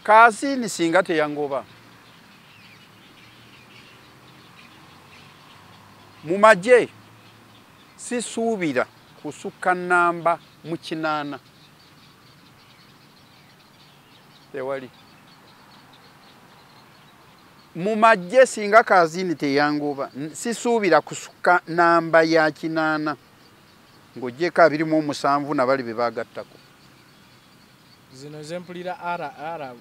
Kaazini singa teyangoba. Mumaje sisuubira kusukka namba mu kinaana. Tewali. Mumaje singa Kaazini teyangoba sisuubira kusukka namba ya kinaana. Ng'ogyeko 27 na bali be baagattako. Zino zempulira RRO.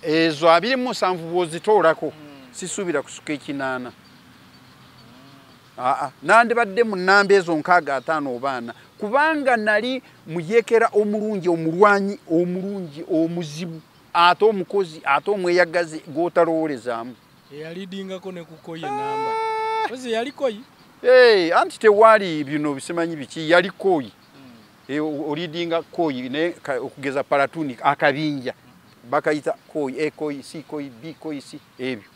Ezo 27 bw'ozitoolako sisuubira kusukka ekinaana. Nandibadde mu nnamba ezo 65 oba 4 kubanga nali muyekera omulungi omulwanyi omulungi omuzibu ate omukozi ate omweyagazi gw'otalowoolezaamu. Eyalidingako ne kukoyi enamba. Ozi yali koyi? Anti tewaali bino bisimanyi biki yali koyi. Olidinga koyi ne okugeza palatuni akabinja. Bakayita koyi koyi si koyi B koyi si ebyo.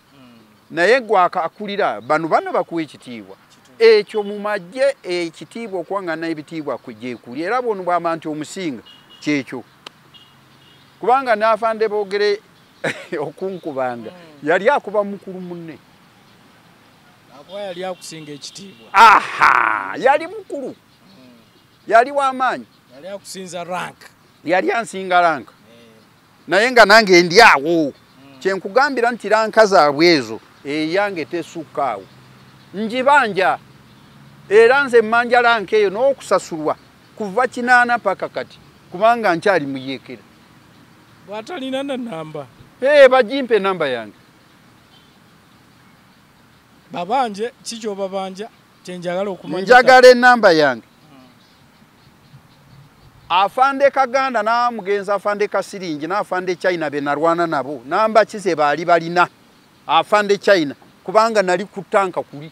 Naye gwaka akulira bano bakuwa ekitiibwa. Ekyo mu magye ekitiibwa okwangana ebitiibwa kujekuli era bono bw'amanti omusinga kyekyo. Kubanga n'afande boogere okunkubanga yali akuba mukulu munne. Akuba yali akusinga ekitiibwa. Yali mukulu. Yali w'amaanyi. Yali akusinza rank. Yali ansinga rank. Naye nga nange ndi awo. Kyenkugambira nti ranka zaabwe ezo eyange tesukkaawo. Njibanja era nze mmanja ranka eyo n'okusasulwa kuva kinaana paka kati kubanga nkyali muyekera. Bw'atalina na namba. Bagimpe namba yange. Babanje kikyo babanja kyenjagala okumanya. Njagala ennamba yange. Afande Kaganda n'amugenza afande Kasiringi n'afande China be narwana nabo namba kize baali balina afande China kubanga nali kutanka kuli.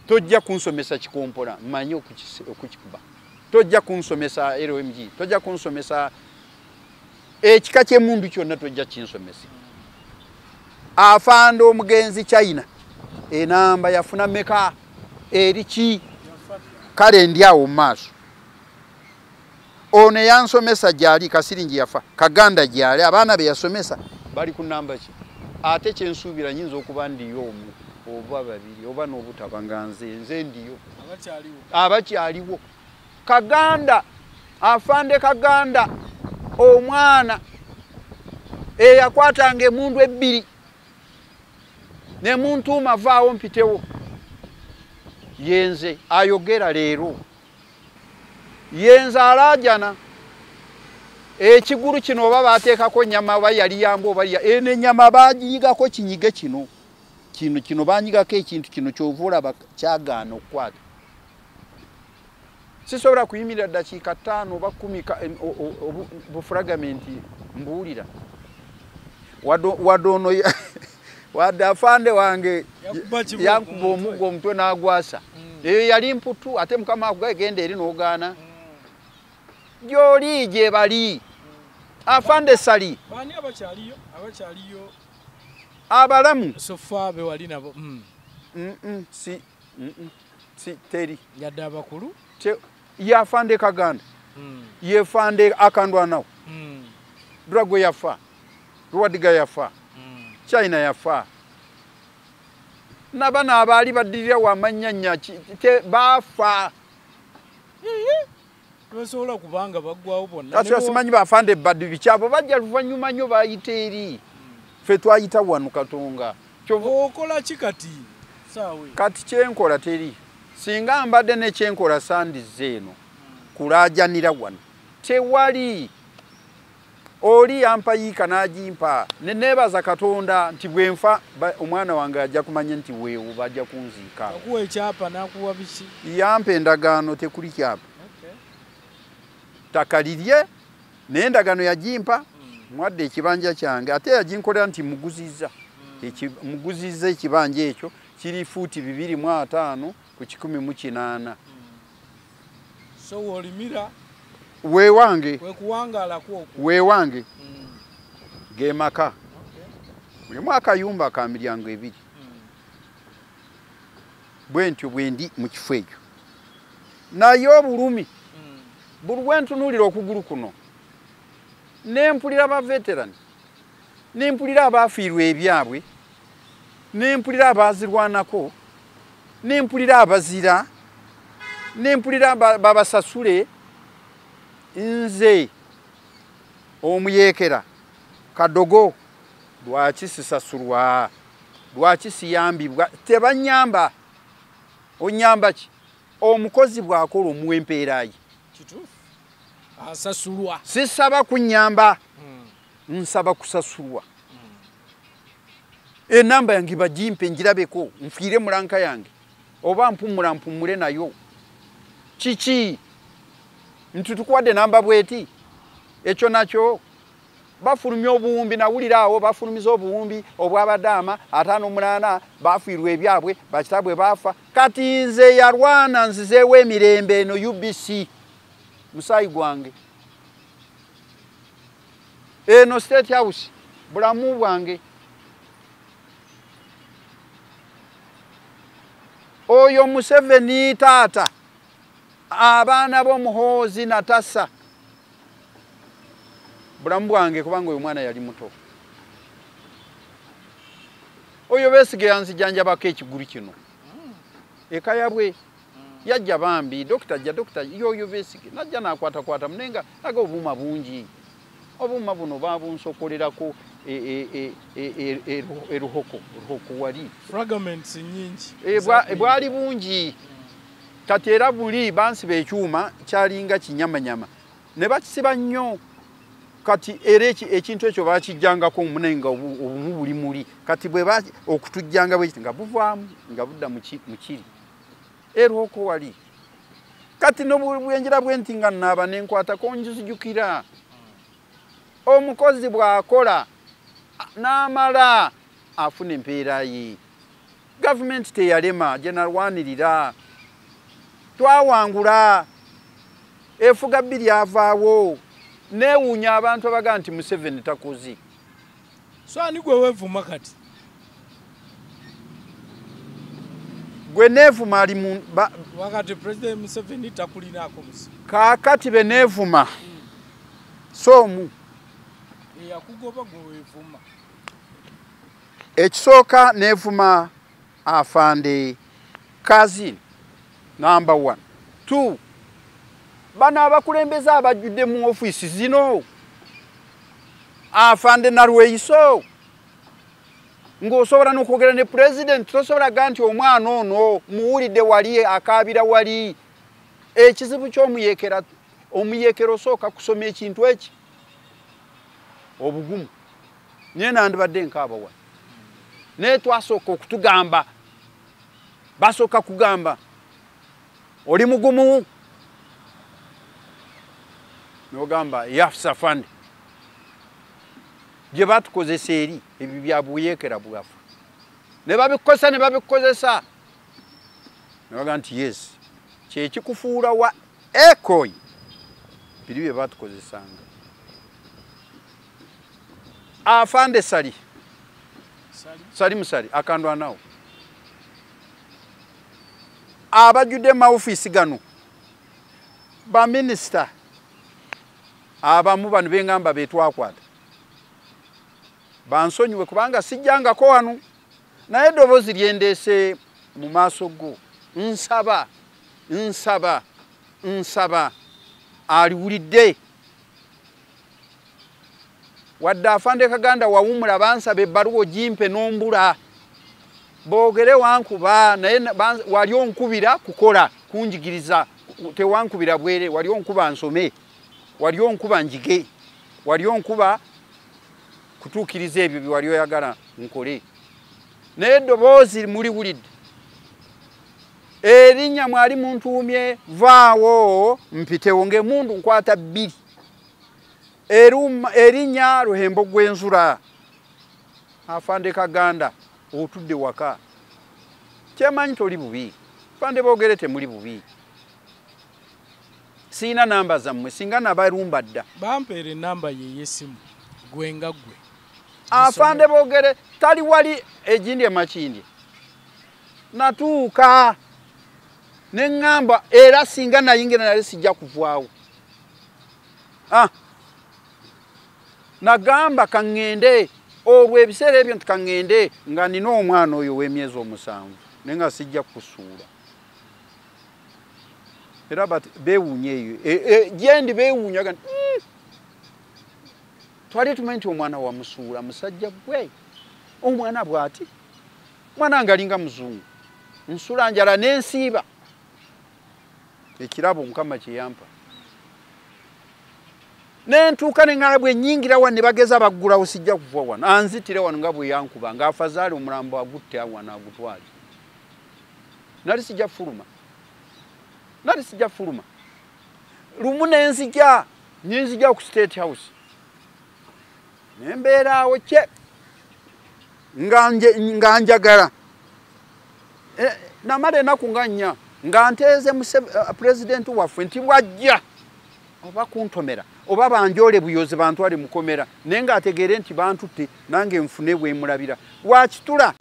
Tojja kunsomesa kikompola mmanyi okukikuba. Tojja kunsomesa LMG, tojja kunsomesa ekika ky'emundu kyonna tojja kinsomesa. Afande omugenzi China enamba yafuna meka eriki kale ndi awo maaso. Ono yansomesa gyali Kasiringi yafa Kaganda gyali abaana be yasomesa bali ku namba ki. Ate kyensuubira nyinza okuba ndiyo omu oba babiri oba n'obutaba nga nze ndiyo abakyaliwo. Kaganda afande Kaganda omwana eyakwatanga emundu ebbiri ne muntu mavaawo mpitewo yenze ayogera leero yenze alajana ekiguru kino oba bateekako nyama oba yali yambo oba ene nyama baagiyigako kinyige kino baanyigako ekintu kino kyovula kyagaana okukwata. Sisobola kuyimirira dakiika 5 oba 10 bufragamenti mbuulira wadono wadde afande wange yankuba omuggo omutwe n'agwasa. Eyo yali mputu ate mukama akugenda eri n'ogaana. Gy'oli gye bali afande Sali. Bani abakyaliyo abalamu sofa be wali nabo. Si teri yadde abakulu yafande Kaganda yefande akandwa nawo Drago yafa Rwadiga yafa China yafa nabana abaali baddirira wamanyanya bafa. Basobola kubanga baggwawo bonna. Kati asimanyi bafande baddu bikyabo bajja luvannyuma nnyo bayita eri. Ffe twayita wano Katonga. Okola ki kati? Saawe. Kati kyenkola teri. Singa mbadde ne kyenkola sandize eno kulaajanira wano. Tewali. Oli yampa yiika n'agimpa. Neneebaza Katonda nti bwenfa omwana wange ajja kumanya nti weewo bajja kunziika. Akuwa ekyapa n'akuwa biki? Yampa endagaano tekuli kyapa. Takalirye naye endagaano yagimpa mwadde ekibanja kyange ate yaginkolera nti muguzizza ekibanja ekyo kiri fuuti 2.5 ku 108. So wolimira weewange kwekuwangala kwokwo weewange gemaka mulimu akayumba ka miryango 2 bwe ntyo bwe ndi mu kifo ekyo naye obulumi buli wentunulira okugulu kuno nempulira ba veteran nempulira abafiirwa ebyabwe nempulira abazirwanako nempulira abazira nempulira babasasule nze omuyekera Kadogo lwaki sisasulwa lwaki siyambibwa tebanyamba onyamba ki omukozi bwakola omuwempeerayi kituufu asasulwa sisaba kunyamba nsaba kusasulwa enamba yange bagimpe njirabeko nfiire mulanka yange oba mpumule nayo kiki ntutukwadde namba bweti ekyo nakyo bafulumya obuwumbi nawulira awo bafulumiza obuwumbi obwabadaama 58 bafiirwa ebyabwe bakitabwe bafa kati nze yarwana nzizeewo emirembe eno UBC musaayi gwange eno State House bulamu bwange oyo Museveni taata abaana b'omuhoozi Natasa bulamu bwange kubanga oyo mwana yali muto oyo Besigye yanzijanjabako ekigulu kino eka yabwe yajja bambi dokita yoyo Besigye najja nakwatakwata munenga aga obuuma bungi obuuma buno babunsokolerako eruhoko wali fragments nyingi bwali bungi kati era buli bansiba ekyuma kyalinga kinyamanyama ne bakisiba nnyo kati era ekintu ekyo bakijjangako omunenga obumu buli muli kati bwe okutujjanga bwe nga buvaamu nga budda mu kiri eruhoko wali kati n'obwenjira bwenti nga naaba nenkwatako njizijukira omukozi bw'akola n'amala afuna empeera ye gavumenti teyalema gyenalwanirira twawangula efuga 2 avaawo neewuunya abantu abaga nti Museveni takozi so ani gwe weevuma kati gwe neevuma ali wakati President Museveni takulinaako musi kaakati be neevuma soomu yakugoba gwe weevuma ekisooka neevuma afande Kazini number 1 2 bano abakulembeze abajjudde mu ofiisi zino afande Narweiso ng'osobola n'okwogera ne president tosobola ga nti omwana ono muwulidde wali akaabira wali ekizibu ky'omuyekero osooka kusoma ekintu eki obugumu naye nandibadde nkaaba wali naye twasooka okutugamba basooka kugamba oli mugumu nogamba yafsa fund gye batukozesa eri ebyo bya buyekera bwafu ne babikozesa noga nti yes kyekikufuula wa ekoyi biri bye batukozesanga afande sali musali akandwa nawo abajjudde mu office gano ba minister abamu bano bengamba betwakwata bansonyiwe kubanga sijjangako wano naye eddoboozi lyendeese mu maaso go nsaba aliwulidde wadde afande Kaganda wawumula bansaba ebbaluwa ogimpe n'ombula boogere wankuba naye wali onkubira kukola kunjigiriza tewankubira bwere wali onkuba nsome wali onkuba njige wali onkuba kutuukiriza ebyo byewali oyagala nkole naye eddoboozi muliwulidde erinnya mwali muntuumye vaawo mpitewo ng'emundu nkwata 2 erinnya Luhembo gw'Enzula afande Kaganda otudde waka kyemanyi toli bubi fande boogere temuli bubi siina namba zammwe singa nabalumba dda bampeere namba ye yesimu gwenga gwe afande boogere tali wali egindi emakindi natuuka neŋŋamba era singa nayingira nali sijja kuvaawo nagamba kaŋŋende olwo ebiseera ebyo nti kaŋŋende nga nina omwana oyo w'emyezi 7 naye nga sijja kusuula era beewuunya eyo gyendi beewuunyaga twali tumanyi nti omwana wamusuula musajja gwe omwana bw'ati mwana nga alinga muzungu nsula njala n'ensiiba ekirabo Mukama kye yampa nentuuka ne nga bwe nnyingira wano ne bageza baggulawo sijja kuva wano anzitire wano nga bwe yankuba ng'afazaali omulambo agutte wano agutwali nali sijja fuluma lumu nenzija ku State House nembeeraawo kye nga njagala namala ennaku nga 4 nga nteeze pulezidenti waffe nti bwajja oba kuntomera oba banjoole buyoze bantwale mukomera naye ng'ategeere nti bantutte nange nfune bwe mulabira lwakitula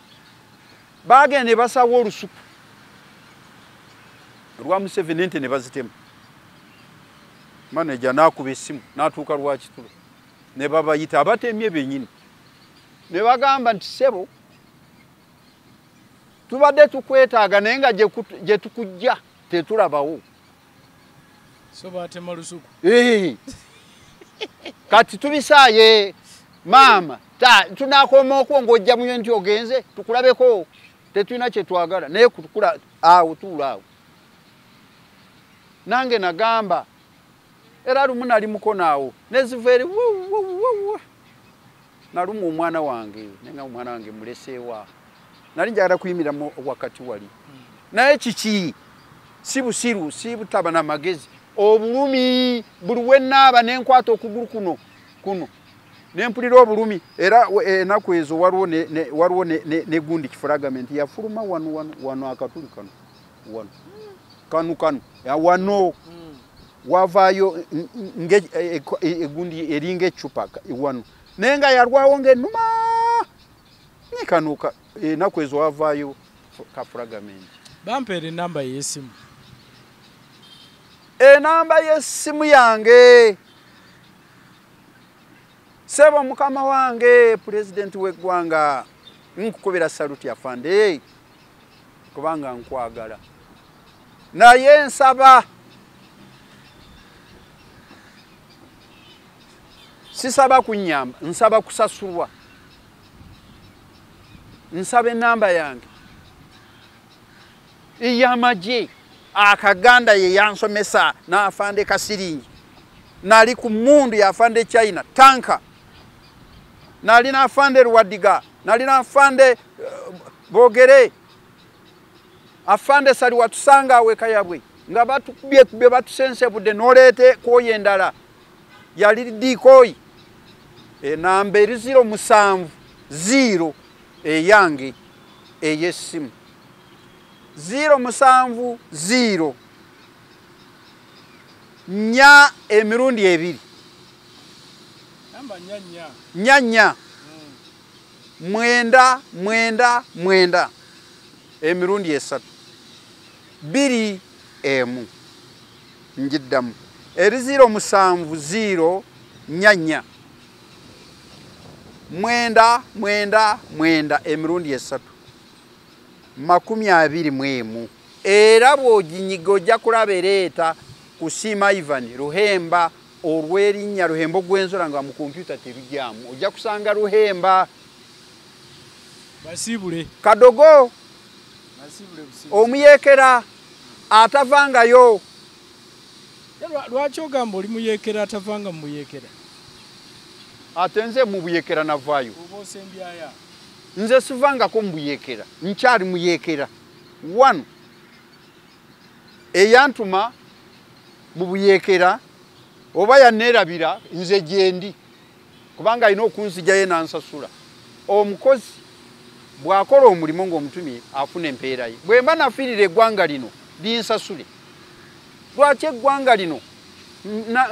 baagende basawo olusuku lwa Museveni nti ne bazitema maneja n'akuba essimu n'atuuka lwakitula ne babayita abatemye bennyini ne bagamba nti ssebo tubadde tukwetaaga naye nga gye tukujja tetulabawo so batema lusuku kati tubisaaye maama tunaakoma okwo ng'ojja muyo nti ogenze tukulabeko tetulina kye twagala naye kutukula awo tuula awo nange nagamba era lumu nali mukonaawo neziveeri naluma omwana wange nenga omwana wange muleseewa nali njagala kuyimiramu wakati wali naye kiki si busiru si butaba na magezi obulumi buli wennaaba nenkwata okugulu kuno nempulira obulumi era enaku ezo waliwo ne gundi kifulagamenti yafuluma wano akatuli kano wano wavaayo egundi eringa ecupa wano naye nga yalwawo ng'ennuma nekanuka enaku ezo wavaayo kafulagamenti bampeera enamba y'essimu enamba y'essimu yange sebo mukama wange pulezidenti w'eggwanga nkukubira saluti afande kubanga nkwagala naye nsaba sisaba kunyamba nsaba kusasulwa nsaba enamba yange ey'amagye akaganda ye yansomesa n'afande Kasiringi nali ku mundu y'afande China tanka nali n'afande Rwadiga nali n'afande Bogere afande sali watusanga aweka yabwe nga batukubye batusense budde noleete koye endala yali dikoyi enamba 070 eyange ey'essimu 070 nya emirundi 2 namba nya mwenda emirundi 3 2 emu njiddamu 070 nya mwenda emirundi 3 21 era bw'oginyiga ojja kulaba ereeta kusiima Ivan Ruhemba olw'erinnya Ruhemba ogw'enzola nga mu kompyuta terujjamu ojja kusanga Ruhemba basibule Kadogo omuyekera atavangayo lwaki ogamba oli muyekera atavanga muyekera ate nze mu buyekera navaayo oba osembyaya nze sivangako mu buyekera nkyali muyekera wano eyantuma mu buyekera oba yanneerabira nze gyendi kubanga alina okunzijayo nansasula omukozi bw'akola omulimu ng'omutumye afuna empeera ye bwe mba nafiirira eggwanga lino linsasule lwaki eggwanga lino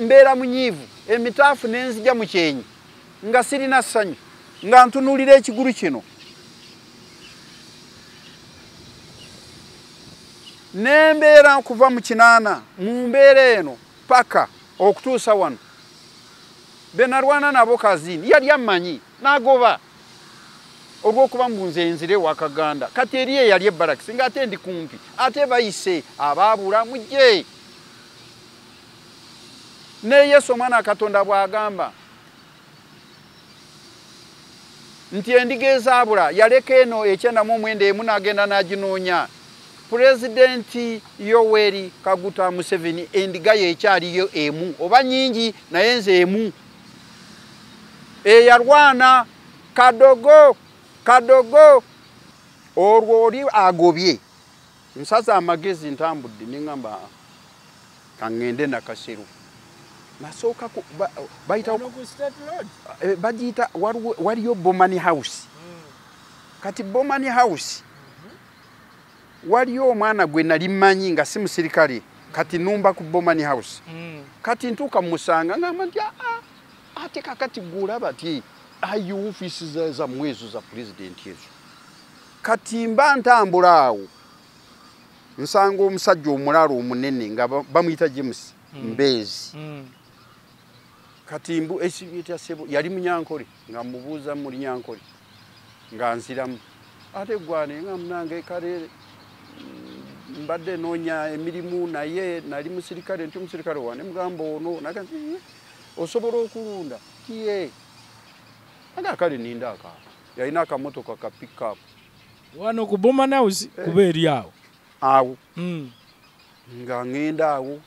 mbeera munyiivu emitaafu nenzija mu kyenyi nga sirina ssanyu nga ntunuulira ekigulu kino nembeera kuva mu 8 mu mbeera eno paka okutuusa wano benarwana nabo kazini yali amanyi nagoba olwokuba mbunze nzire wakaganda kati eriye yali ebarak singa ate ndi kumpi ate bayise ababula mujje ne Yesu mwana Katonda bwagamba nti endigeza abula yaleka eno ekyenda mu mwende emu nagenda naginoonya President Yoweri Kaguta Museveni endiga ye ekyaliyo emu oba nyingi naye nze emu yarwana kadogo olwo oli agobye nsaza amagezi ntambudde ningamba kangende nakaseru nasooka bayita bagita waliyo Bomani House kati Bomani House waliyo omwana gwe nali manyi nga si musirikale kati numba ku Bomani House kati ntuka musanga ngamba nti ate kakati gula bati ayo office za mwezo za president yezo kati mba ntambula awo nsanga omusajja omulalo omunene nga bamuyita James Mbezi kati mbu esibita sebo yali munyankole nga mubuuza muri nyankole nga nziramu ate gwane nga mnange kale mbadde nonya emirimu naye nali musirikale nti musirikale wane mugambo ono nakanti osobola okulunda kiye aga kale ninda aka yalina akamotoka ka pick up wano ku Bomani House kubeeri awo nga ngenda awo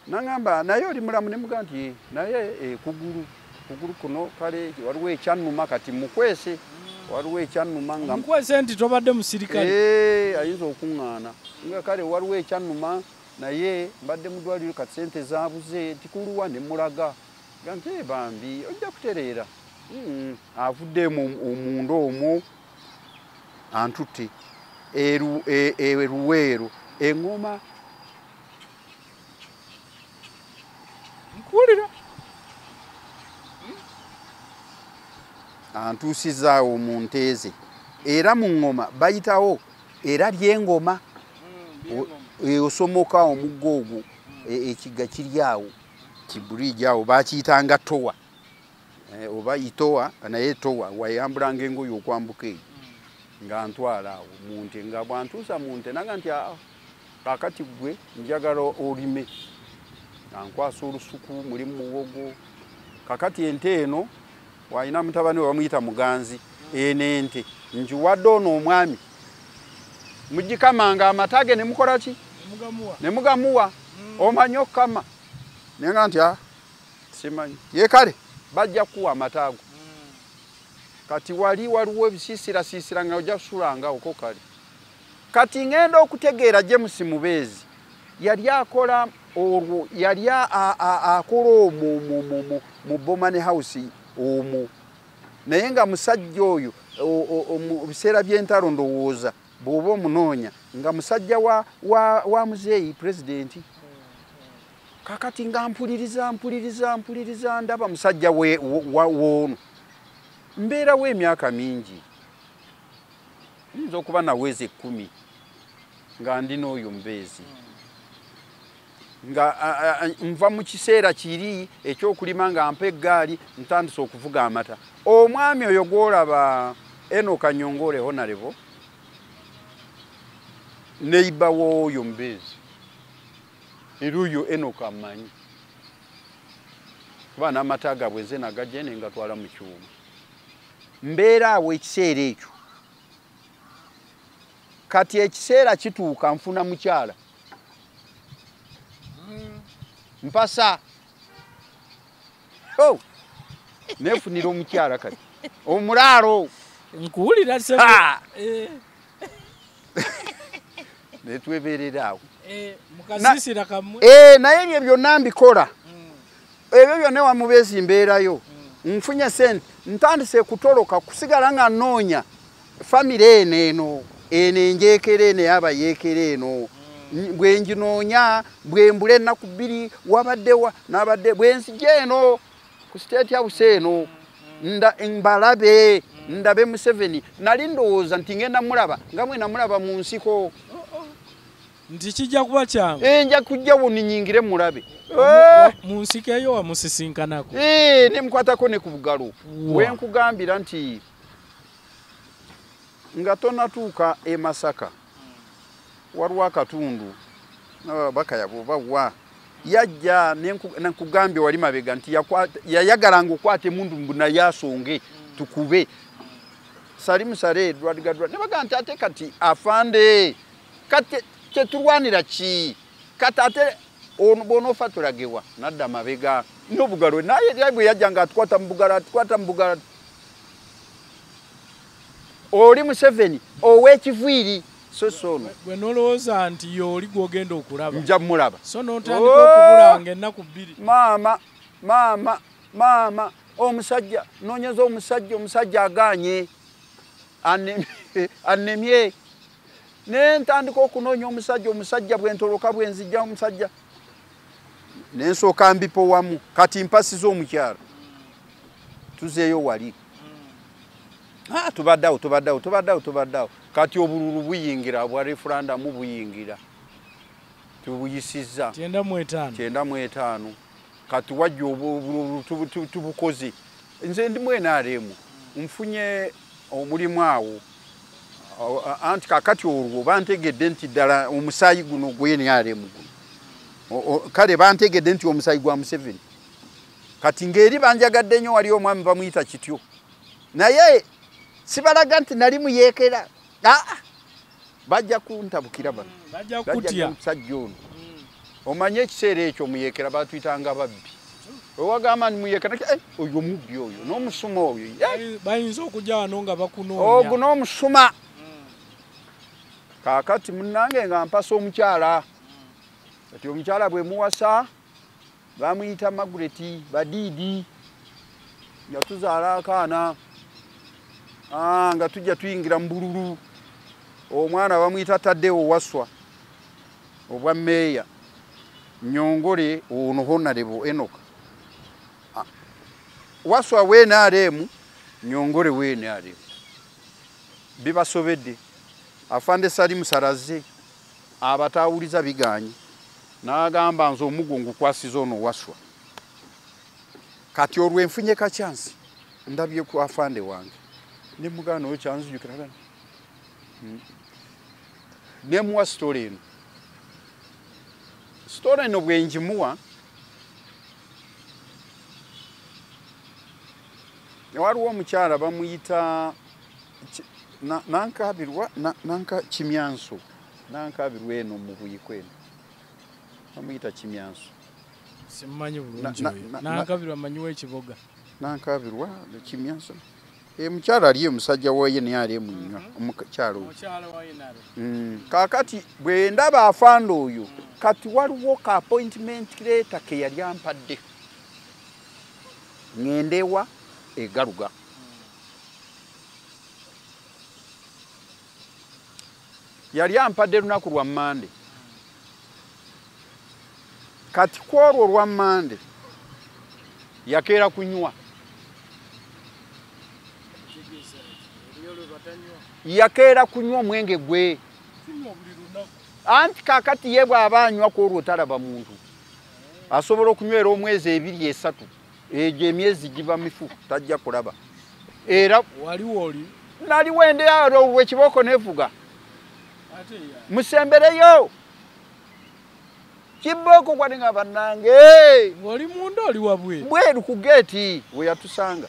nangamba naye oli mulamu ne muganti naye kuguru kuno kale waliwo ekyannuma kati mukwese waliwo ekyannuma nga mukwese nti tobadde musirikale ayinza okuŋŋaana nga kale waliwo ekyannuma naye mbadde mudwaliro kati sente zaabuze tikuluwa ne mulaga ganti bambi ojja kutereera avuddemu omuntu omwo antutte eruweero eŋŋoma nkuwulira antuusizaawo mu nteeze era mu ŋŋoma bayitawo era ly'engoma osomoka omuggo ogwo ekigga kiri awo kibuliigi awo bakiyitanga towa oba itowa naye towa wayambulanga engoye okwambuka eyo nga ntwala awo munte nga bwantuusa munte naga nti kakati gwe njagala olime ankwasa olusuku mulimu muwogo kakati ente eno wayina mutabani we bamuyita Muganzi enente njiwadde ono omwami mugikamanga amatage ne mukola ki ne mugamuwa omanyi okukama nenga nti simanyi ye kale bajja kuwa amatago kati waliwo ebisiisira nga ojja kusulanga okwo kale kati ngenda okutegeera James Mubezi yali akola olwo yali akola omwo mu Bomani House omwo naye nga musajja oyo mu biseera by'entalo ndowooza bw'oba omunoonya nga musajja wa muzeeyi president kakati nga mpuliriza ndaba musajja woono mbeerawo emyaka mingi nza okuba naweza 10 nga ndi n'oyo Mubezi nga nva mu kiseera kiri ekyokulima nga mpa eggaali ntandise okuvuga amata omwami oyo gwolaba Eno Kanyongole Honorable neighbor w'oyo Mubezi eruyo Eno kamanyi kuba n'amata gabwe nze nagajja ne ngatwala mu kyuma mbeera awo ekiseera ekyo kati ekiseera kituuka nfuna mukyala mpasa nefunira omukyala kati omulaalo nkuwulira sebo netweberera awo mukasisira kamwe naye ebyo byonna mbikola ebyo byonna wa Mubezi mbeerayo nfunye sente ntandise kutoloka kusigala nga nnoonya famire eno enjeekera eno yabayeekera eno bwe nginoonya bwe mbula ennaku 2 wabaddewa n'abadde bwe nzija eno ku State House eno ndabe Museveni nali ndowooza nti ngenda mulaba nga mwe namulaba mu nsiko nti kijja kuba kyangu nja kujja woninyingire mulabe mu nsiko eyo wamusisinkanako ne mukwatako ne ku bugalo wenkugambira nti nga tonatuuka e Masaka waliwo akatundu bakaya bwoba wa yajja nenkugambye wali mabega nti yayagalanga okwate mundu mbuna yasonge tukube Salimu Sare dwadigadwa ne baga nti ate kati afande kati kyetulwanira ki kati ate ono bono fatulagewa nadda mabega n'obugalo naye yabwe yajjanga atkwata mbugala oli Museveni ow'ekiviiri sono gwe nolowooza nti yoli gwogenda okulaba nja mulaba so n'otandika okubulanga ennaku 2 maama omusajja nonyeza omusajja aganye anemye nentandika okunoonya omusajja bwentoloka bwenzijja omusajja nensooka mbipo wamu kati mpasiza omukyala tuzeeyo wali tubaddawo kati obululu buyingira bwa referendum buyingira tubuyisizza 95 kati wajja obululu tubukoze nze ndi mwenaremu nfunye omulimu awo anti kakati olwo bantegedde nti ddala omusaayi guno gwenaremu kale bantegedde nti omusaayi gwa Museveni kati ngeri banjagadde nnyo wali omwami bamuyita kityo naye sibalaga nti nali muyeekera bajja kuntabukira bano bajja kutya musajja ono omanye ekiseera ekyo muyeekera batuyitanga babbi owagamba ni muyeekera oyo mubbi oyo n'omusuma oyo bayinza okujja wano nga bakunoonya ogwo n'omusuma kaakati munnange nga mpasa omukyala kati omukyala bwe muwasa bamuyita Magreti Badiidi yatuzaala akaana nga tujja tuyingira mu bululu omwana bamuyita Taddewo Waswa obwa meeya Nyongole ono Honorable Enoch Waswa WNRM Nyongole WNRM bibasobedde afande Salimu Saraze abatawuliza biganye n'agamba nze omugongo kwasiza ono Waswa kati olwenfunye ka chance ndabye ku afande wange ne mugano o chance yukirana ne muwa story eno bwenjimuwa waliwo omukyala bamuyita nanka Kimyanso nankabirwa eno mu buyikweno bamuyita Kimyanso simanyi bulungi nankabirwa manyiwe ekiboga nankabirwa Kimyanso mukyala aliye musajja woye ne ali emunywa omukyala oyo kakati bwe ndaba afanda oyo kati waliwo ka appointment letter ke yali ampadde ngendewa egaluga yali ampadde lunaku lwa Mande kati kwolwo lwa Mande yakeera kunywa yakeera kunywa omwenge gwe anti kakati ye bw'aba anywa kwolwo talaba muntu asobola okunywera omwezi 2-3 egyo emyezi giba mifu tajja kulaba era wali nali wende olwo ekiboko nevuga musembereyo kiboko kwali nga bannange ng'oli munda oli wabwe bweru ku geeti we yatusanga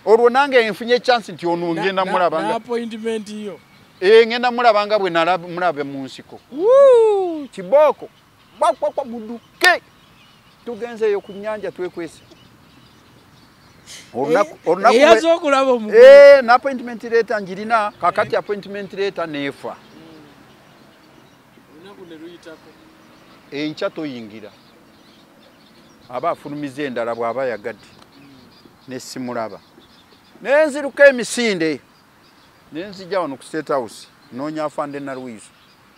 olwo nange nfunye chance nti ono ngenda mulabanga na appointment yo ngenda mulabanga bwe mulabe mu nsiko kiboko kwa muduke tugenzeyo ku nnyanja twekwese eyazo okulaba omu na appointment letter njirina kakati appointment letter nefa olunaku ne luyitako enkya toyingira aba afulumiza endala bw'aba yagadde nesimulaba nenziruka emisinde nenzija wano ku State House noonya afande Nalwiso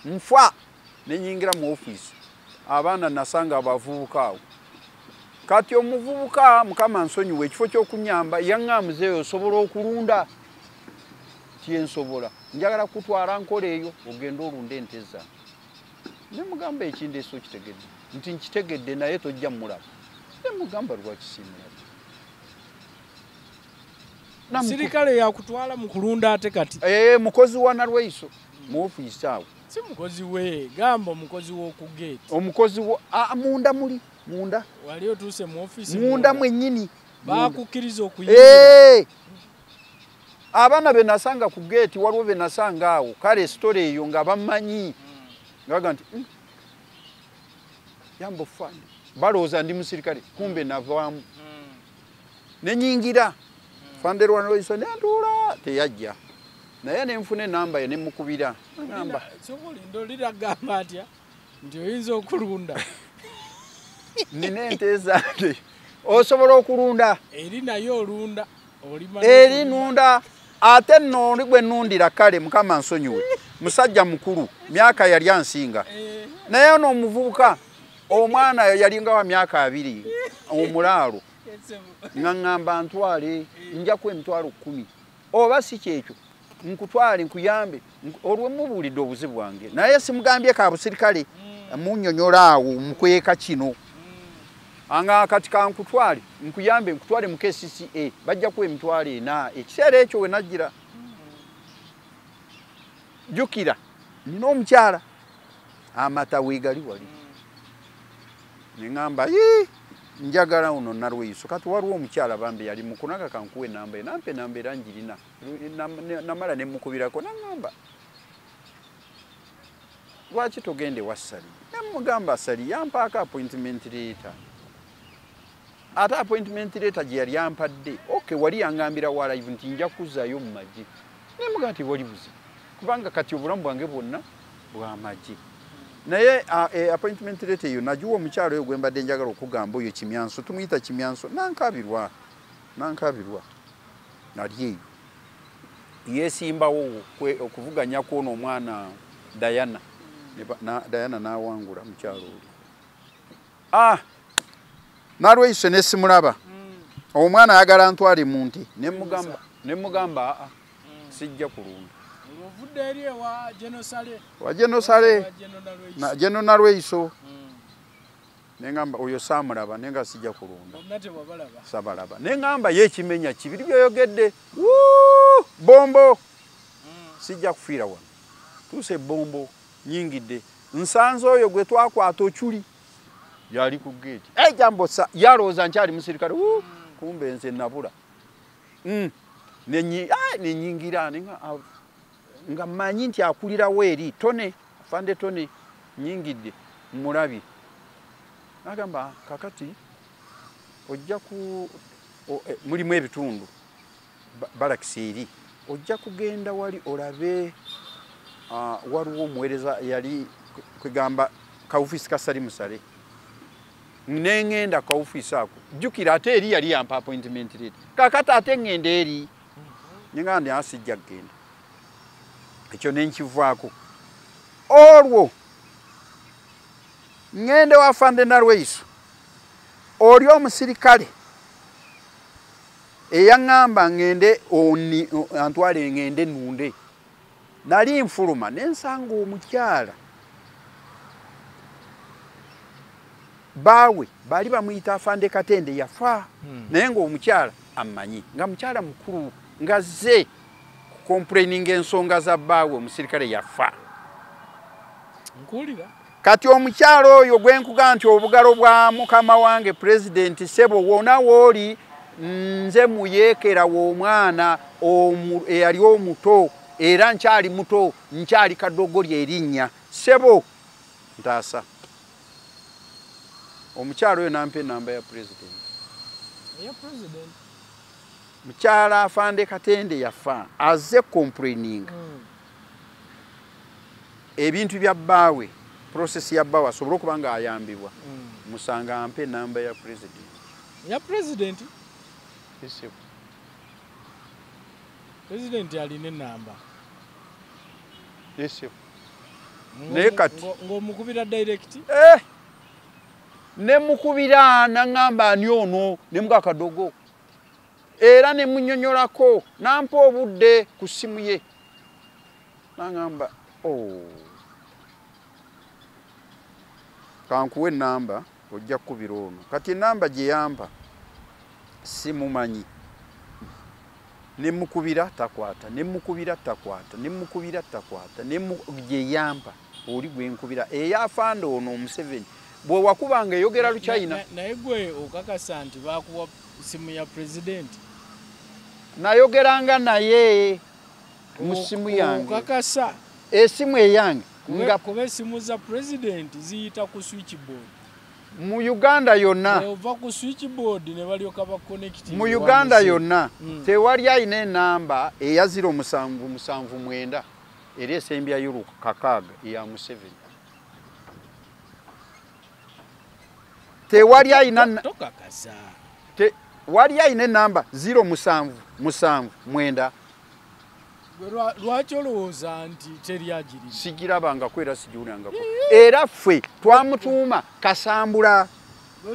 nfa nenyingira mu office abaana nasanga abavubuka awo kati omuvubuka mukama nsonyiwe ekifo ky'okunyamba yaŋŋamuzeeyo osobola okulunda tiyensobola njagala kutwala nkola eyo ogenda olunda ente zange ne mugamba ekindeeso kitegedde nti nkitegedde naye tojja mulaba ne mugamba lwaki simulaba sirikale yakutwala mu kulunda ate kati mukozi wa Nalweiso mu ofiisi awo si mukozi we gamba omukozi w'oku gate omukozi munda muli munda wali otuuse mu ofiisi munda mwennyini bakukkiriza okuyingira abaana be nasanga ku gate waliwo be nasanga awo kale story eyo nga bamanyi ngaga nti yambo fani balooza ndi musirikale kumbe navaamu nenyingira fande Nalweiso nentuula teyajja naye nenfune namba ye nemukubira namba sokoli ndolira gamba atya nti oyinza okulunda nina ente zange osobola okulunda eri naye olunda eri nunda ate nno gwe nundira kale mukama nsonyiwe musajja mukulu myaka yali ansinga naye ono omuvubuka omwana yalinga wa myaka 2 omulaalo ngangamba ntwale nja ku emitwalo 10 oba si kyekyo nkutwale nkuyambe olwe mubulidde obuzibu bwange naye simugambye ka busirikale munnyonnyola awo mukweka kino anga kati kankutwale nkuyambe nkutwale mu KCCA bajja ku emitwalo 4 ekiseera ekyo we najjira jukira nina omukyala amata weegali wali nengamba njagala uno Nalweiso kati waliwo omukyala bambe yali mukunaga kankuwe namba nampe namba eranjirina namala nemukubirako nangamba lwaki togende wasali nemugamba sali yampaako appointment letter ate appointment letter gye yali yampadde wali yangambira wa live nti nja kuzaayo mu magye nemuga nti wali buzi kubanga kati obulamu bwange bwonna bwa magye naye appointment letter eyo nagiwa omukyalo oyo gwembadde njagala okugamba oyo Kimyanso tumuyita Kimyanso nankabirwa nali eyo yesimbawo okuvuganya kwono omwana Diana nawangula mukyalo oli Nalweiso nesimulaba omwana ayagala ntwale mu nti nemugamba sijja kulunda ovudde eri wa Genosale na Geno Nalweiso nengamba oyo samulaba nenga sijja kulunda sabalaba nengamba ye kimenya kibiri byoyogedde bombo sijja kufiira wano tuse bombo nyingidde nsanzo oyo gwe twakwata ochuli yali ku gate jambo yalooza nkyali musirikale kumbe nze nabula nenyingira nga manyi nti akulira weri tone fande tone nyingidde mulabi agamba kakati ojja ku mulimu ebitundu balakisiri ojja kugenda wali olabe waliwo omuweereza yali kwegamba kaufisi kasali musale nengenda kaufisi ako jukira ate eri yali yampa appointment letter kakati ate ngenda eri ninga ndi asijja kugenda ekyo nenkivaako olwo ngende wa fande Nalweiso oli omusirikale eyaŋŋamba ngende antwale ngende nunde nali nfuluma nensanga omukyala bawe bali bamuyita afande Katende yafa naye ng'omukyala amanyi nga mukyala mukulu nga ze complaining ensonga za bawe omusirikale yafa nkulira kati omukyala oyo gwenkuga nti obugalo bwa mukama wange president Sebo wona woli nze muyeekera w'omwana eyali omuto era nkyali muto nkyali kaddogoli erinnya Sebo ntaasa omukyala oyo nampe namba ya president mukyala afande Katende yafa aze complaining ebintu bya bbawe process ya bbawe asobola okuba nga ayambibwa musanga ampe namba ya president president aline namba naye kati ng'omukubira direct nemukubira naŋŋamba ani ono nemuga akadogo era nemunnyonnyolako nampa obudde ku ssimu ye naŋŋamba kankuwe namba ojja kubira ono kati namba gye yamba simumanyi nemukubira takwata nemukubira takwata nemukubira takwata gye yamba oli gwenkubira eyafanda ono Museveni bwe wakubanga eyogera Luchina naye gwe okakasa nti bakuwa simu ya president nayogeranga naye musimu yange okakasa esimu eyange nga kuba simu za president ziyita ku switchboard mu Uganda yonna ova ku switchboard ne balyoka ba connect mu Uganda yonna tewali ayina enamba eya 0779 eri esembya y'uru kakaga ya Museveni tewali ayina tokakasa wali ayina enamba 0779 lwaki olowooza nti teri agiri sigirabanga kwera sigiwulangako era ffe twamutuuma Kasambula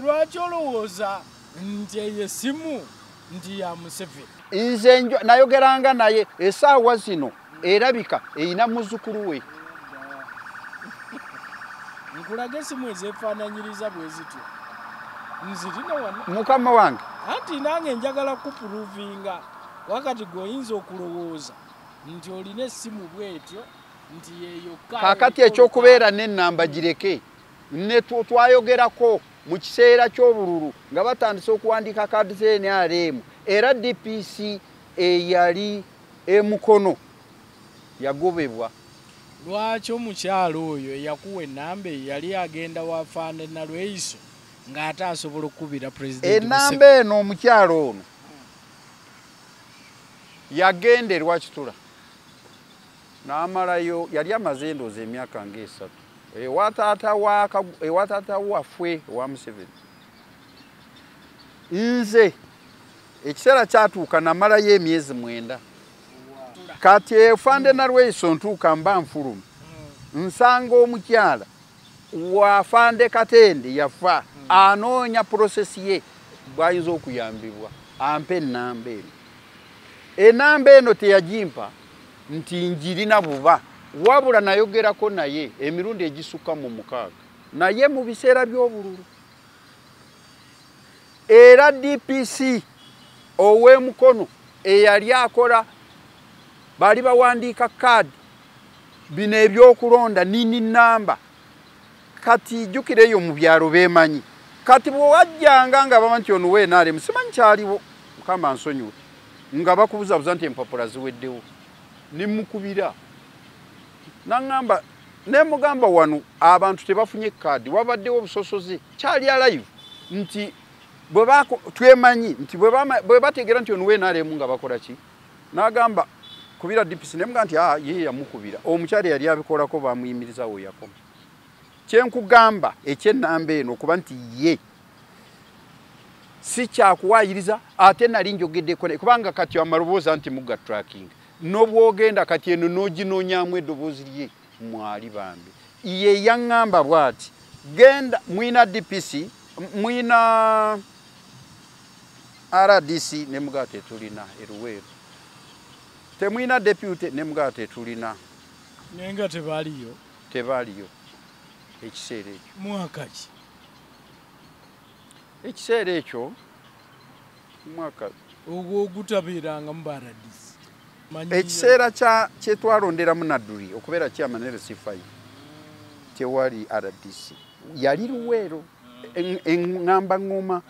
lwaki olowooza nti eyo simu nti ya Museveni nze nayogeranga naye essaawa zino erabika eyina muzzukulu we nkulaga esimu ezeefaananyiriza bwe zityo nzirina wano mukama wange anti nange njagala kupuruvinga wakati goyinza okulowooza nti olina essimu bwetyo nti yeyo kakati ekyokubeera n'ennamba gireke ne twayogerako mu kiseera ky'obululu nga batandise okuwandiika kaadi ze NRM era DPC eyali emukono yagobebwa lwaki omukyalo oyo eyakuwa ennamba yali agenda wafaane na Lweiso ng'ate asobola okukubira president ennamba eno omukyalo ono yagenderwa kitula n'amalayo yali amaze endoozi emyaka ng'esatu ewa taata waffe wa Museveni nze ekiseera kyatuuka namalayo emyezi 9 kati efande na Lweiso ntuuka mba nfulumu nsanga omukyala wafande Katende yafa anoonya prosesi ye bwayinza okuyambibwa ampe ennamba eno enamba eno teyagimpa nti njirina buba wabula nayogerako naye emirundi egisukka mu 6 naye mu biseera by'obululu era DPC ow'emukono eyali akola bali bawandiika kaadi bino ebyokulonda nini namba kati jjukireyo mu byalo beemanyi kati bwe wajjanga nga baba nti ono weenaale simanyi kyaliwo mukama nsonyiwe nga bakubuzabuza nti empapula ziweddewo nimukubira nangamba nemugamba wano abantu tebafunye kaadi wabaddewo obusosoze kyali alive nti twemanyi nti bwe bategeera nti ono weenaalemu nga bakola ki n'agamba kubira DPC nemuga nti ye yamukubira omukyala yali abikolako bamuyimirizawo yakoma kyenkugamba ekyennamba eno okuba nti ye si kyakuwaayiriza ate nali njogeddeko kubanga kati amalobooza nti muga tracking n'obwogenda kati eno n'oginoonyaamu eddoboozi lye mwali bambi ye yaŋŋamba bw'ati genda mwina DPC mwina RDC ne muga tetulina eruweero temwina deputy ne muga tetulina nenga tebaliyo ekiseera ekyo mwaka ki ekiseera ekyo mwaka ogwo ogutabeeranga mu RDC ekiseera kyetwalonderamu Nadduli okubeera chairman LC5 tewali RDC yali Luweero eŋŋamba ŋŋoma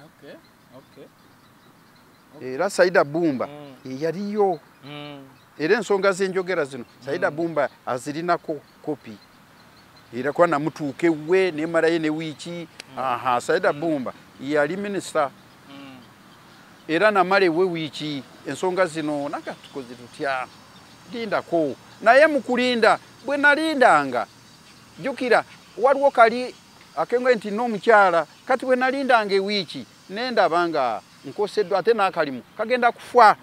era Saida Bumba yaliyo era ensonga z'enjogera zino Saida Bumba azirinako kopi era kwa namutuuke we nemalayo ne wiiki Saida Bumba yali minisita era namale we wiiki ensonga zino nakatukoze tutya lindako naye mukulinda bwe nalindanga jukira waliwo kali akengo nti n'omukyala kati bwe nalindanga ewiiki nendabanga nkoseddwa ate n'akalimu kagenda kufa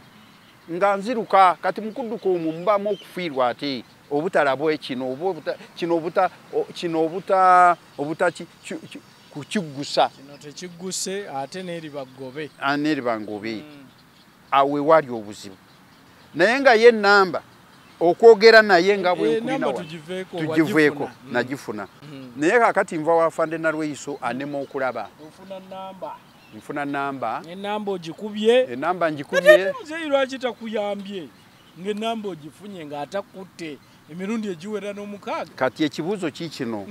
nga nziruka kati mukudduka omwo mubamu okufiirwa ate obutalabwe kino kukigusa kino tekiguse ate n'eribagobe awe wali obuzibu naye nga ye ennamba okwogera naye nga bwe nkulina tugiveeko nagifuna naye kakati nva wafande Nalweyiso anema okulaba nfuna namba enamba ogikubye enamba njikubye muzeyi lwaki takuyambye ng'enamba ogifunye ng'atakutte emirundi egiwera n'omukaaga kati ekibuuzo kikino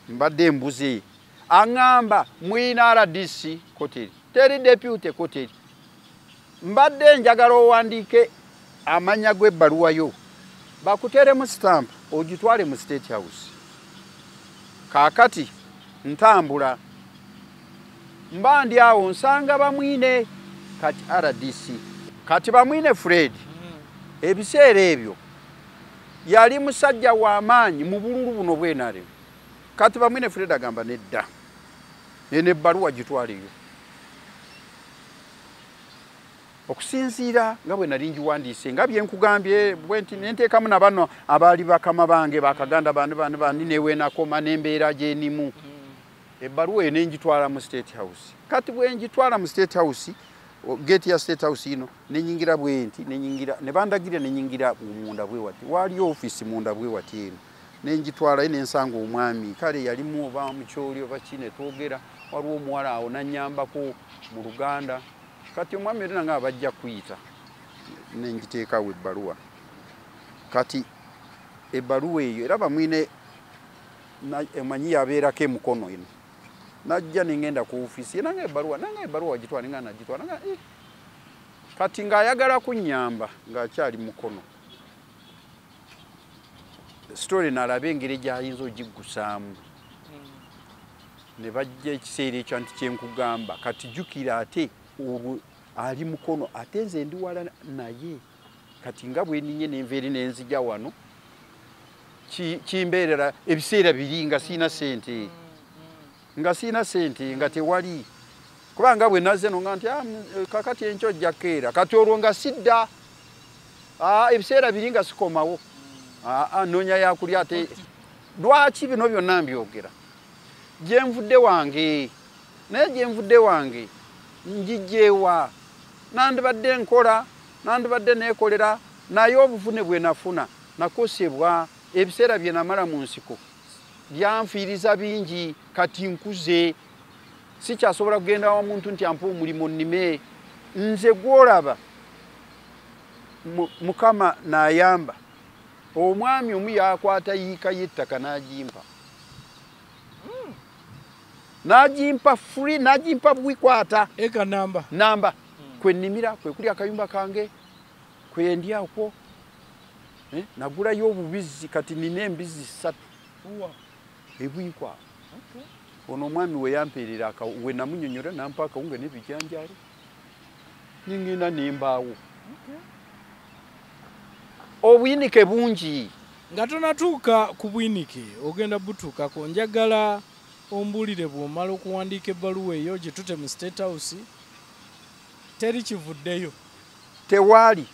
mbadde mbuze aŋŋamba mwina RDC koteri teri deputy koteri mbadde njagala owandiike amanya gw'ebbaluwa yo bakuteremu stamp ogitwale mu State House kaakati ntambula mba ndi awo nsanga bamwine kati RDC kati bamwine Fred ebiseera ebyo yali musajja w'amaanyi mu bululu buno bwenare kati bamwine Fred agamba nedda ene ebbaluwa gitwaleyo okusinziira nga bwe nali ngiwandiise nga bye nkugambye bwenti nenteekamu na bano abaali bakama bange bakaganda bandi neweenakoma n'embeera gy'enimu ebbaluwa eyo nengitwala mu State House kati bwe ngitwala mu State House gate ya State House ino nenyingira bwenti ne bandagira nenyingira munda bwe wati wali office munda bwe wati eno nengitwala ine nsanga omwami kale yalimu oba mukyoli oba kine twogera waliwo omuwala awo nanyambako mu Luganda kati omwami era nga abajja kuyita nengiteekawo ebbaluwa kati ebbaluwa eyo era bamwine emanyi yabeerako emukono ino najja nengenda ku office nange ebbaluwa wagitwala nga nagitwala nga kati ng'ayagala kunnyamba ng'akyali mukono story nalabe engeri gy'ayinza ogiggusaamu ne bajja ekiseera ekyo nti kyenkugamba kati jjukira ate olwo ali mukono ate nze ndi wala naye kati nga bwe ninye n'enveeri n'enzija wano kimbeerera ebiseera biri nga siina sente nga tewali kubanga bwe nazze no nga nti kakati enkyo ojja keera kati olwo nga sidda ebiseera biri nga sikomawo noonya yakulya ate lwaki bino byonna mbyogera gyenvudde wange naye gyenvudde wange njijjeewa nandibadde nkola nandibadde neekolera naye obuvune bwe nafuna nakosebwa ebiseera bye namala mu nsiko byanfiiriza bingi kati nkuze sikyasobola kugenda wa muntu nti ampa omulimu nnime nze gwolaba Mukama n'ayamba omwami omu yakwata yiika y'ettaka n'agimpa n'agimpa free n'agimpa bwikwata eka namba kwe nnimira kwe kuli akayumba kange kwe ndyako nagulayo obubizi kati nina embizi 3 ebwikwa ono omwami we yampeerera we namunyonyola nampa akawunga n'ebijanjaalo ningenda nembaawo obuyinike bungi nga tonatuuka ku buyinike ogenda butuukako njagala ombulire bw'omala okuwandiika ebbaluwa eyo gye tute mu State House teri kivuddeyo tewaali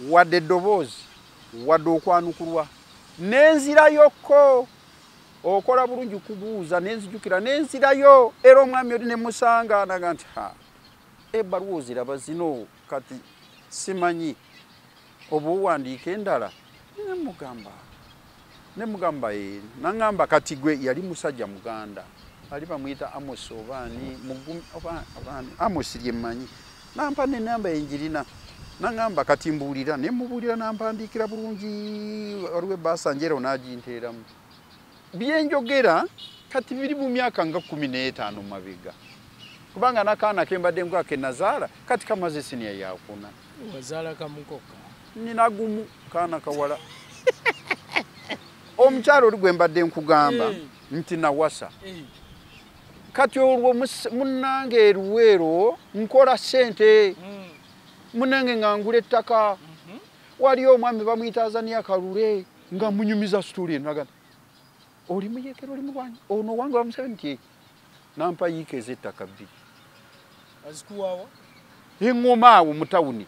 wadde eddoboozi wadde okwanukulwa nenzirayokko okola bulungi kubuuza nenzijukira nenzirayo era omwami oli nemusanga naga nti ebbaluwa oziraba zino kati simanyi oba owandiika endala nemugamba naŋŋamba kati gwe yali musajja muganda ali bamuyita Amos obaani Amos lyemmanyi nampa nenamba enjirina naŋŋamba kati mbuulira nemubuulira nampandiikira bulungi waliwo ebbaasa njero n'aginteeramu byenjogera kati biri mu myaka nga 15 mabega kubanga nakaana kembadde nkola ke nazaala kati kamaze siniya yakuna wazaala kamukoka nina gumu kaana kawala omukyalo oli gwe mbadde nkugamba nti nawasa kati olwo munnange eruweero nkola ssente munnange nga ngula ettaka waliyo omwami bamuyita Azania Kalule nga munyumiza situuli enaga oli muyekero oli mulwanyi ono wange bamusabe nti nampa yiika ez'ettaka 2 azikuwawa eŋŋoma awo mu tawuni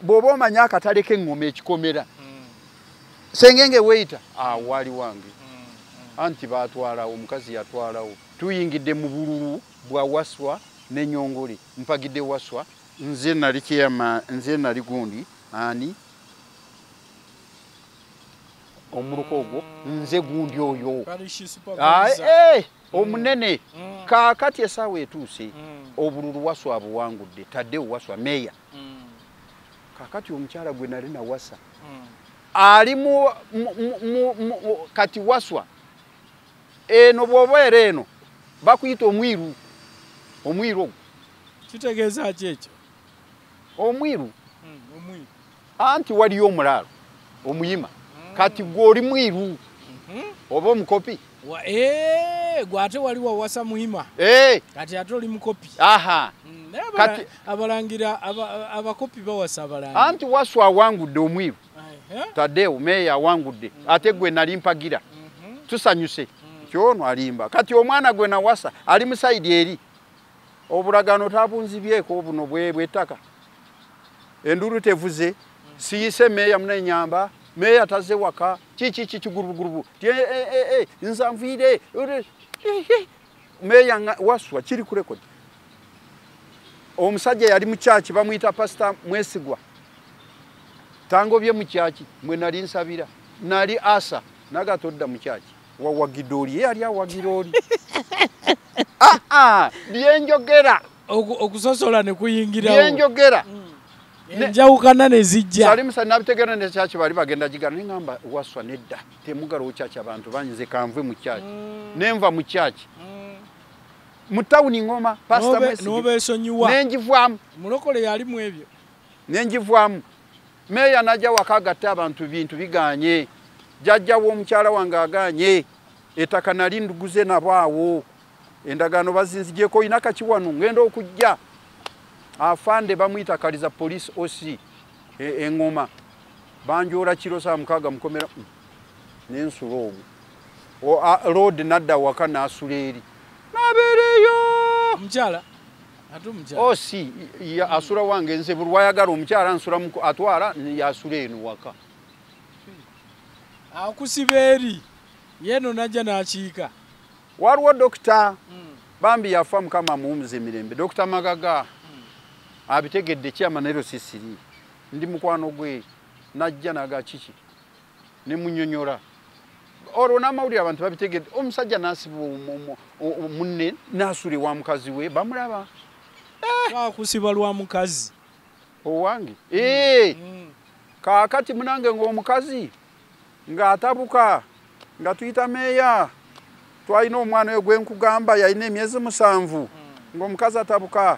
bw'oba omanya akatale k'eŋŋoma ekikomera sengenge weeyita wali wange anti baatwalawo omukazi yatwalawo tuyingidde mu bululu bwa Waswa ne Nyongole mpagidde Waswa nze nali gundi ani omuluko ogwo nze gundi oyo parish supervisor omunene kaakati esaawa etuuse obululu Waswa buwangudde Taddewo Waswa meya kaakati omukyala gwe nali nawasa ali mu kati Waswa eno bw'obeera eno bakuyita omwiru ogwo kitegeeza ki ekyo omwiru anti waliyo omulaalo omuyima kati gw'oli mwiru oba omukopi gwate wali wawasa muhima kati ate oli mukopi kati abalangira abakopi bawasa abalangira anti Waswa awangudde omwiru Taddewo meya awangudde ate gwe nali mpagira tusanyuse kyono alimba kati omwana gwe nawasa ali musaidi eri obulagano tabunzibyeko buno bw'ettaka enduru tevuze siyise meya munenyamba meya taze waka kigurubugurubu nzanvire meya Waswa kiri ku record omusajja yali mu church bamuyita pastor Mwesigwa tangobye mu church mwe nali nsabira nali asa nagatodda mu church wawagidoli yali awagiroli byenjogera okusosola ne kuyingira byenjogera njawukana ne zijja sali musa nabitegera ne church bali bagenda jigana ngamba Waswa nedda temugalo church abantu banyize kanvwe mu church nenva mu church mutawuni ngoma pastor Mwesigwa nobesonyiwa nenjivwamu mulokole yali mu ebyo nenjivwamu meya najja wakagatta abantu bintu biganye jajja w'omukyala wange aganye ettaka nali nduguze nabwawo endagano bazinzijeko inaka kiwanu ngenda okujja afande bamuyita kaliza police OC engoma banjora kiro saa mukaga mukomera nensulo road nadda waka nasuleri nabereyo omukyala atu omukyala OC ya asura wange nze bulwayagala omukyala ansura atwala yasula eno waka akusiberi yeno najja nakiika waliwo dokita bambi yafa mukama muwumuza emirembe dokita Magaga abitegedde kyamanero sisiri ndi mukwano gwe najja naga kiki ne munyonyola olwo n'amawulire abantu babitegedde omusajja nasiba munne nasule wa mukazi we bamulaba akusiba lwa mukazi owange kaakati munange ng'omukazi ng'atabuka nga tuyita meya twalina omwana oyo gwe nkugamba yalina emyezi 7 ng'omukazi atabuka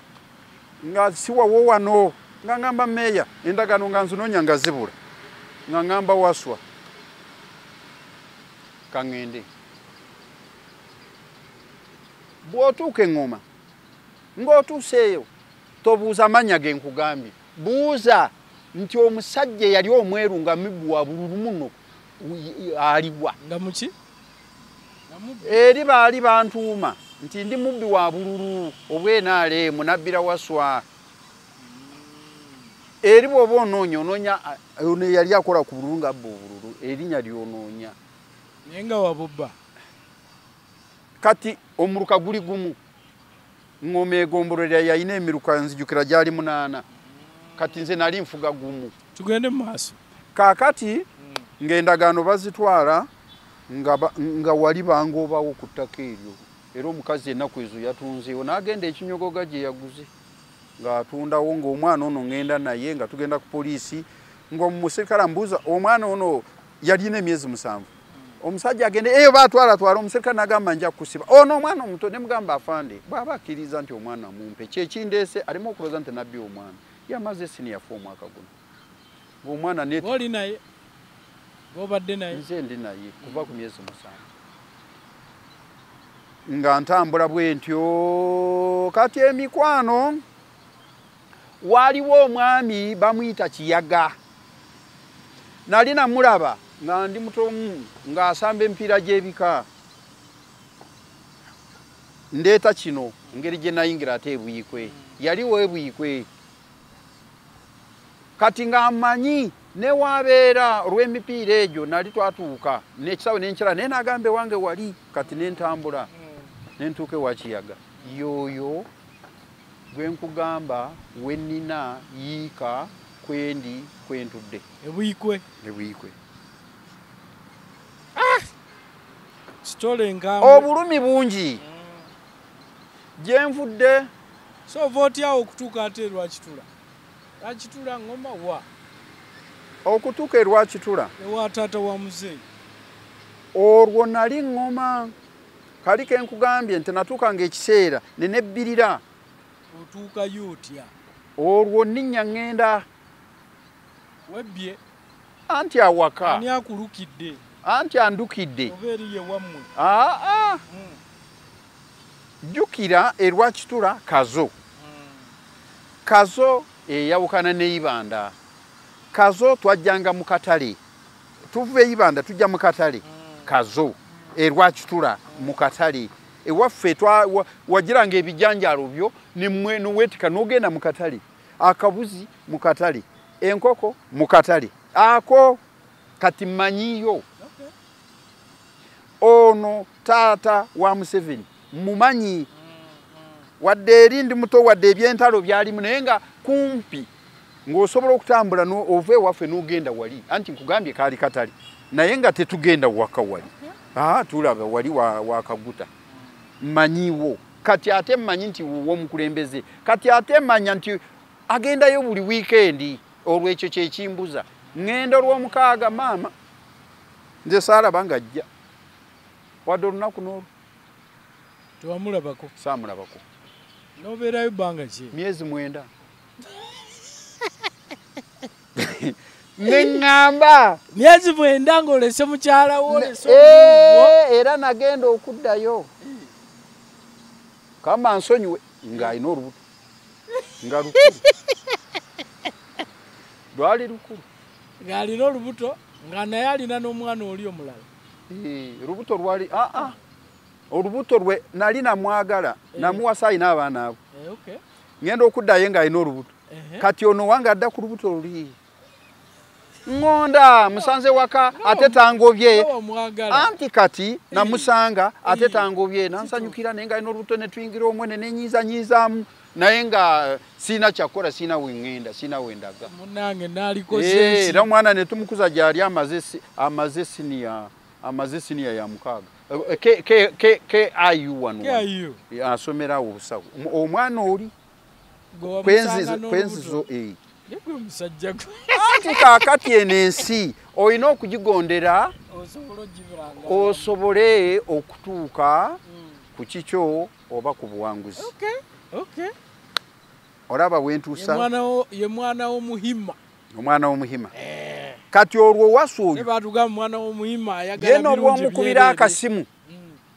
nga siwawo wano nga ngamba meya endagano nga nzunonya nga zibula nga ngamba Waswa kangende bw'otuuka engoma ng'otuuseeyo tobuuza amanya ge nkugambye buuza nti omusajja yali omweru nga mibbu wa bululu muno aliwa nga muki eri baali bantuuma nti ndi mubbi wa bululu obwenaale munabbira Waswa eri bw'oba onoonya ono yali akola ku bululu nga bba obululu erinnya lyonoonya naye nga wabubba kati omuluka guli gumu ngoma egombolera yalina emiruka nzijukira gyali 8 kati nze nali nfuga gumu tugende mu maaso kaakati ng'endagano bazitwala nga wali bangobawo ku ttaka eryo era omukazi ennaku ezo yatunzeewo n'agenda ekinyogoga gye yaguze ng'atundawo ng'omwana ono ngenda naye nga tugenda ku poliisi ng'omuserikale ambuuza omwana ono yalina emyezi 7 omusajja agende eyo batwala omuserikale n'agamba nja kusiba ono omwana omuto ne mugamba afande bw'aba akkiriza nti omwana mumpe kyekindeese alimu okuloza nti nabbi omwana yamaze siniyafa omwaka guno ng'omwana oli naye obadde naye nze ndi naye kuva ku myezi 7 nga ntambula bwentyo kati emikwano waliwo omwami bamuyita Kiyaga nali namulaba nga ndi mutomu ng'asamba emipiira gy'ebika ndeeta kino ngeri gye nayingira ate ebuyikwe yaliwo ebuyikwe kati ng'amanyi newabeera olw'emipiira egyo nali twatuuka n'ekisawo n'enkira naye nagambe wange wali kati n'entambula n'entuuka ewa Kiyaga yoyo gwe nkugamba wennina yiika kwendi kwentudde ebuyikwe Stole nkambwe. Obulumi bungi. Jenvudde. So vote yao okutuuka ate Lwakitula. Lwakitula ngoma wa. Okutuuka Lwakitula. Ewa taata wa muzeeyi. Olwo nali ngoma. Kali ke nkugambye nti natuukanga ekiseera ne nebbirira. Otuuka yotya. Olwo nninnya ngenda. Webbye. Anti awaka. Ani akulukidde. Anti andukidde. Obeeri ye wammwe. Jjukira Lwakitula Kazo. Kazo eyawukana ne Ibanda. Kazo twajjanga mu katale. Tuve Ibanda tujja mu katale. Kazo Lwakitula mu katale. Ewaffe wagiranga ebijanjalo byo nimwe nowetika nogenda mu katale. Akabuzi mu katale. Enkoko mu katale. Ako kati manyiyo. Ono taata wa Museveni mumanyi wadde erindi muto wadde ebyentalo byalimu naye nga kumpi ng'osobola okutambula ova ewaffe n'ogenda wali anti nkugambye kaali katale naye nga tetugenda waka wali tulaba wali wakaguta manyiwo kati ate mmanyi nti w'omukulembeze kati ate mmanya nti agendayo buli wiikendi olw'ekyo kyekimbuza ngenda olw'omukaaga maama nze saalaba ng'ajja wadde olunaku n'olwo tewamulabako saamulabako n'obeerayo bbanga ki myezi 9 neŋŋamba myezi 9 ng'olese mukyala wo era nagenda okuddayo kama nsonyiwe ng'alina olubuto nga lukulu lwali lukulu ng'alina olubuto nga naye alina n'omwana oli omulala olubuto lwali olubuto lwe nali namwagala namuwasa alina abaana abo ngenda okuddayo ng'alina olubuto kati ono wange adda ku lubuto luli ngonda musanze waka ate tangobye anti kati namusanga ate tangobye nansanyukira naye ng'alina olubuto ne tuyingira omwene nenyiizanyizaamu naye nga sina kyakola sina wengenda sina wendaga munange nalikoze era omwana ne tumukuza gyali amaze senior ya mukaaga KIU wano asomera obusawo omwana oli kwenzi zo musajja anti kaakati enensi olina okugigondera osobole okutuuka ku kikyo oba ku buwanguzi olaba wentuusa ye mwana w'omuhima omwana w'omuhima kati olwo wasooyo batugamba mwana w'omuhima ayagala yena obwamukubira akasimu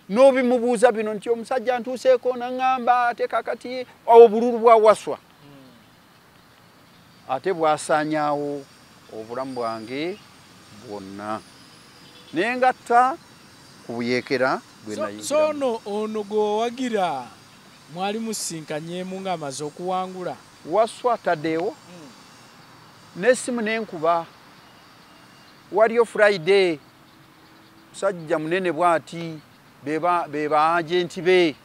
n'obimubuuza bino nti omusajja ntuuseeko naŋŋamba ate kakati obululu bwa waswa ate bwasaanyaawo obulamu bwange bwonna naye ngatta ku buyeekera bwe nayingira so ono gwewawagira mwali musinkanyeemu ng'amaze okuwangula waswa taddeewo n'essimu n'enkuba waliyo Friday musajja munene bw'ati beba agenti be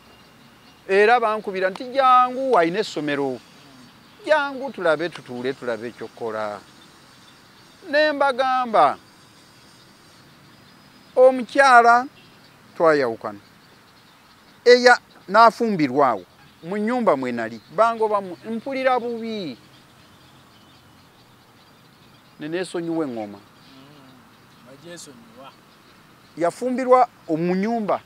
era bankubira nti jangu ayina essomero jangu tulabe tutuule tulabe ekyokola nembagamba omukyala twayawukana eya n'afumbirwawo mu nnyumba mwe nali bangoba mpulira bubi neneesonyiwa eŋŋoma yafumbirwa mu nnyumba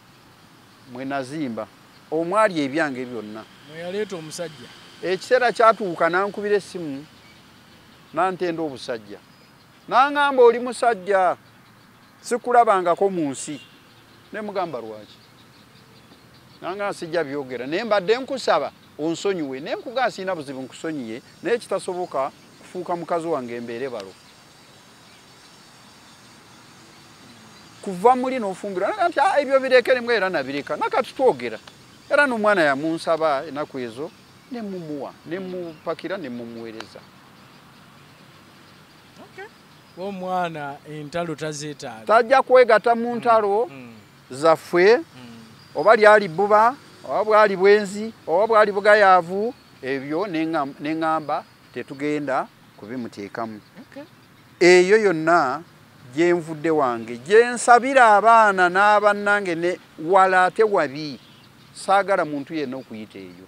mwe nazimba omwali ebyange byonna yaleeta omusajja ekiseera kyatuuka nankubira essimu nantenda obusajja naŋŋamba oli musajja sikulabangako mu nsi ne mugamba lwaki naŋŋamba sijja byogera naye mbadde nkusaba onsonyiwe naye nkugamba sirina buzibu nkusonyiye naye kitasoboka kufuuka mukazi wange embeere balo kuva muli n'ofumbirwa nti ebyo birekeremu era nabireka nakati twogera era n'omwana yamunsaba ennaku ezo ne mumuwa ne mupakira ne mumuweereza omwana entalo tazeetaaga tajja kwegatta mu ntalo zaffe oba lyali bbuba oba bwali bwenzi oba bwali bugayaavu ebyo neŋŋamba tetugenda kubimuteekamu eyo yonna gye nvudde wange gye nsabira abaana n'abannange ne wala ate wabi saagala muntu yenna okuyita eyo.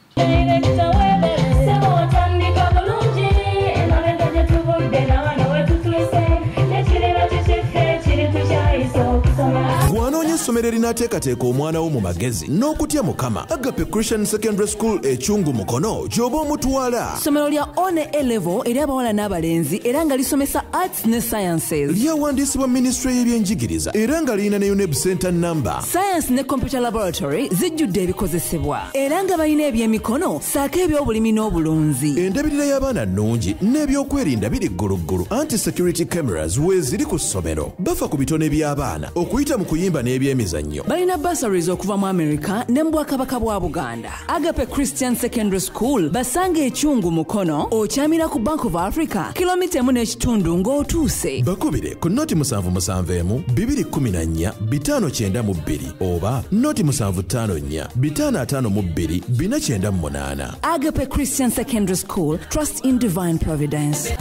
Bw'anoonya essomero erinaateekateeka omwana wo mu magezi n'okutya Mukama, Agape Christian Secondary School Ekyungu Mukono gy'oba omutwala. Ssomero lya one A-level eri abawala n'abalenzi era nga lisomesa arts ne sciences. Lyawandiisibwa Ministry y'ebyenjigiriza era nga lirina ne UNEB Center number. Science ne computer laboratory zijjudde ebikozesebwa era nga balina ebyemikono saako eby'obulimi n'obulunzi. Endabirira y'abaana nnungi n'ebyokwerinda biri gguluggulu. Anti-security cameras weeziri ku ssomero. Bafa ku bitone by'abaana okuyita mu kuyimba n'ebyemizannyo. Balina bursaries okuva mu America ne mu Bwakabaka bwa Buganda. Agape Christian Secondary School basanga Ekyungu Mukono okyamira ku Bank of Africa kilomita 1.5 ng'otuuse. Bakubire ku noti 771 214 592 oba noti 754 552 498. Agape Christian Secondary School, trust in divine providence.